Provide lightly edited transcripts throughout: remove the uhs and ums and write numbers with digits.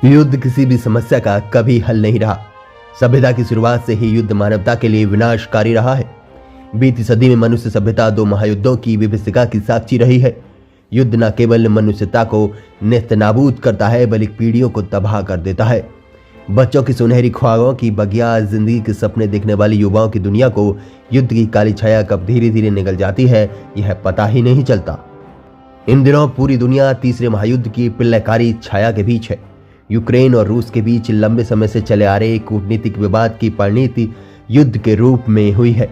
युद्ध किसी भी समस्या का कभी हल नहीं रहा। सभ्यता की शुरुआत से ही युद्ध मानवता के लिए विनाशकारी रहा है। बीती सदी में मनुष्य सभ्यता 2 महायुद्धों की विभीषिका की साक्षी रही है। युद्ध न केवल मनुष्यता को नेस्तनाबूद करता है बल्कि पीढ़ियों को तबाह कर देता है। बच्चों की सुनहरी ख्वाबों की बगिया जिंदगी के सपने देखने वाली युवाओं की दुनिया को युद्ध की काली छाया कब धीरे धीरे निगल जाती है यह पता ही नहीं चलता। इन दिनों पूरी दुनिया तीसरे महायुद्ध की प्रलयकारी छाया के बीच है। यूक्रेन और रूस के बीच लंबे समय से चले आ रहे कूटनीतिक विवाद की परिणति युद्ध के रूप में हुई है।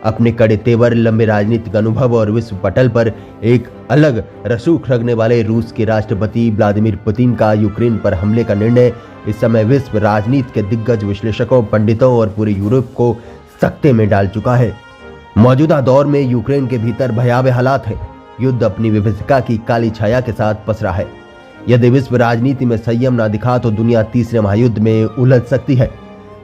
अपने कड़े तेवर, लंबे राजनीतिक अनुभव और विश्व पटल पर एक अलग रसूख रखने वाले रूस के राष्ट्रपति व्लादिमीर पुतिन का यूक्रेन पर हमले का निर्णय इस समय विश्व राजनीति के दिग्गज विश्लेषकों, पंडितों और पूरे यूरोप को सकते में डाल चुका है। मौजूदा दौर में यूक्रेन के भीतर भयावह हालात है। युद्ध अपनी विभीषिका की काली छाया के साथ पसरा है। यदि विश्व राजनीति में संयम न दिखा तो दुनिया तीसरे महायुद्ध में उलझ सकती है।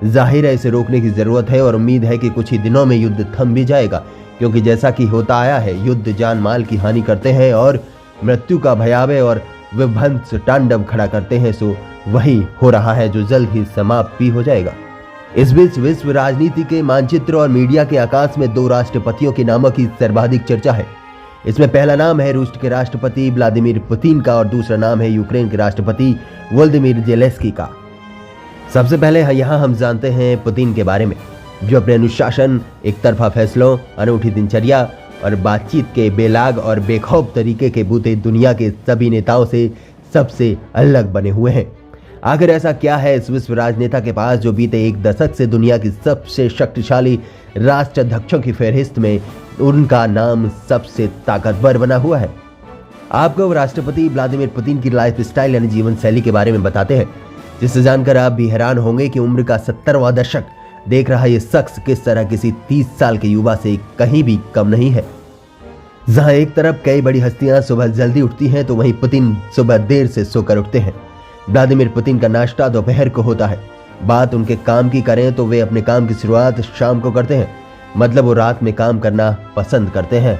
जाहिर है इसे रोकने की जरूरत है और उम्मीद है कि कुछ ही दिनों में युद्ध थम भी जाएगा, क्योंकि जैसा कि होता आया है युद्ध जान माल की हानि करते हैं और मृत्यु का भयावह और विध्वंस तांडव खड़ा करते हैं। सो वही हो रहा है जो जल्द ही समाप्त भी हो जाएगा। इस बीच विश्व राजनीति के मानचित्र और मीडिया के आकाश में 2 राष्ट्रपतियों के नामों की सर्वाधिक चर्चा है। इसमें पहला नाम है रूस के राष्ट्रपति व्लादिमीर पुतिन का और दूसरा नाम है यूक्रेन के राष्ट्रपति वोलोदिमीर ज़ेलेंस्की का। सबसे पहले यहाँ हम जानते हैं पुतिन के बारे में, जो अपने अनुशासन, एक तरफा फैसलों, अनूठी दिनचर्या और बातचीत के बेलाग और बेखौफ तरीके के बूते दुनिया के सभी नेताओं से सबसे अलग बने हुए हैं। आखिर ऐसा क्या है इस विश्व राजनेता के पास जो बीते 1 दशक से दुनिया की सबसे शक्तिशाली राष्ट्राध्यक्षों की फहरिस्त में उनका नाम सबसे ताकतवर बना हुआ है। आपको राष्ट्रपति व्लादिमीर पुतिन की लाइफ स्टाइल यानी जीवन शैली के बारे में बताते हैं, जिससे जानकर आप भी हैरान होंगे कि उम्र का 70वां दशक देख रहा ये शख्स किस तरह किसी 30 साल के युवा से कहीं भी कम नहीं है। जहां एक तरफ कई बड़ी हस्तियां सुबह जल्दी उठती हैं तो वहीं पुतिन सुबह देर से सोकर उठते हैं। व्लादिमीर पुतिन का नाश्ता दोपहर को होता है। बात उनके काम की करें तो वे अपने काम की शुरुआत शाम को करते हैं, मतलब वो रात में काम करना पसंद करते हैं।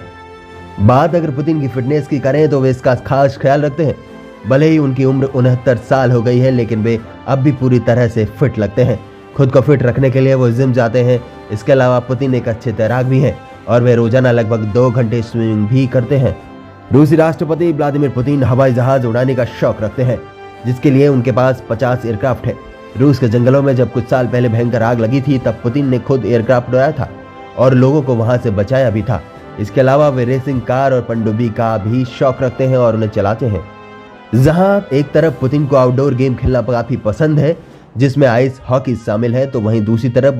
बात अगर पुतिन की फिटनेस की करें तो वे इसका खास ख्याल रखते हैं। भले ही उनकी उम्र 69 साल हो गई है, लेकिन वे अब भी पूरी तरह से फिट लगते हैं। खुद को फिट रखने के लिए वो जिम जाते हैं। इसके अलावा पुतिन एक अच्छे तैराक भी हैं और वे रोजाना लगभग 2 घंटे स्विमिंग भी करते हैं। रूसी राष्ट्रपति व्लादिमीर पुतिन हवाई जहाज उड़ाने का शौक रखते हैं, जिसके लिए उनके पास 50 एयरक्राफ्ट है। रूस के जंगलों में जब कुछ साल पहले भयंकर आग लगी थी तब पुतिन ने खुद एयरक्राफ्ट उड़ाया था और लोगों को वहां से बचाया भी था। इसके अलावा वे रेसिंग कार और पनडुब्बी का भी शौक रखते हैं और उन्हें चलाते हैं। जहां एक तरफ पुतिन को आउटडोर गेम खेलना काफी पसंद है, जिसमें आइस हॉकी शामिल है, तो वहीं दूसरी तरफ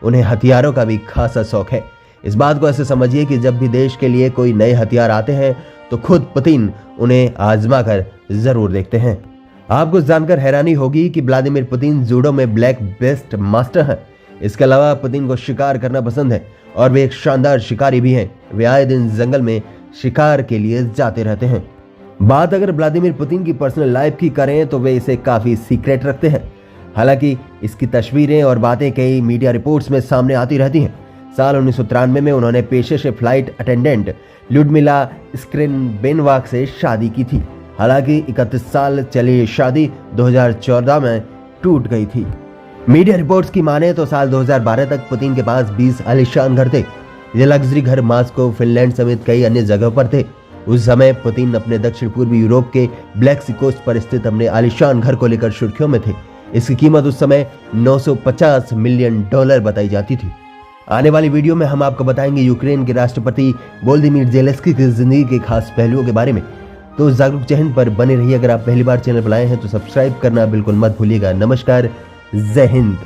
उन्हें हथियारों का भी खासा शौक है। इस बात को ऐसे समझिए कि जब भी देश के लिए कोई नए हथियार आते हैं तो खुद पुतिन उन्हें आजमा कर जरूर देखते हैं। आपको जानकर हैरानी होगी कि व्लादिमीर पुतिन जूडो में ब्लैक बेल्ट मास्टर हैं। इसके अलावा पुतिन को शिकार करना पसंद है और वे एक शानदार शिकारी भी हैं। वे आए दिन जंगल में शिकार के लिए जाते रहते हैं। बात अगर व्लादिमीर पुतिन की पर्सनल लाइफ की करें तो वे इसे काफी सीक्रेट रखते हैं। हालांकि इसकी तस्वीरें और बातें कई मीडिया रिपोर्ट्स में सामने आती रहती हैं। साल 1993 में उन्होंने पेशे से फ्लाइट अटेंडेंट ल्यूडमिला स्क्रिनबेनवाक से शादी की थी। हालांकि 31 साल चली शादी 2014 में टूट गई थी। मीडिया रिपोर्ट्स की माने तो साल 2012 तक पुतिन के पास 20 आलीशान घर थे। ये लग्जरी घर मॉस्को, फिनलैंड समेत कई अन्य जगहों पर थे। उस समय पुतिन अपने दक्षिण पूर्वी यूरोप के ब्लैक सी कोस्ट पर स्थित अपने आलीशान घर को लेकर सुर्खियों में थे। इसकी कीमत उस समय $950 मिलियन बताई जाती थी। आने वाली वीडियो में हम आपको बताएंगे यूक्रेन के राष्ट्रपति वोलोदिमीर ज़ेलेंस्की की जिंदगी के खास पहलुओं के बारे में। तो जागरूक चैनल पर बने रहिए। अगर आप पहली बार चैनल पर आए हैं तो सब्सक्राइब करना बिल्कुल मत भूलिएगा। नमस्कार, जय हिंद।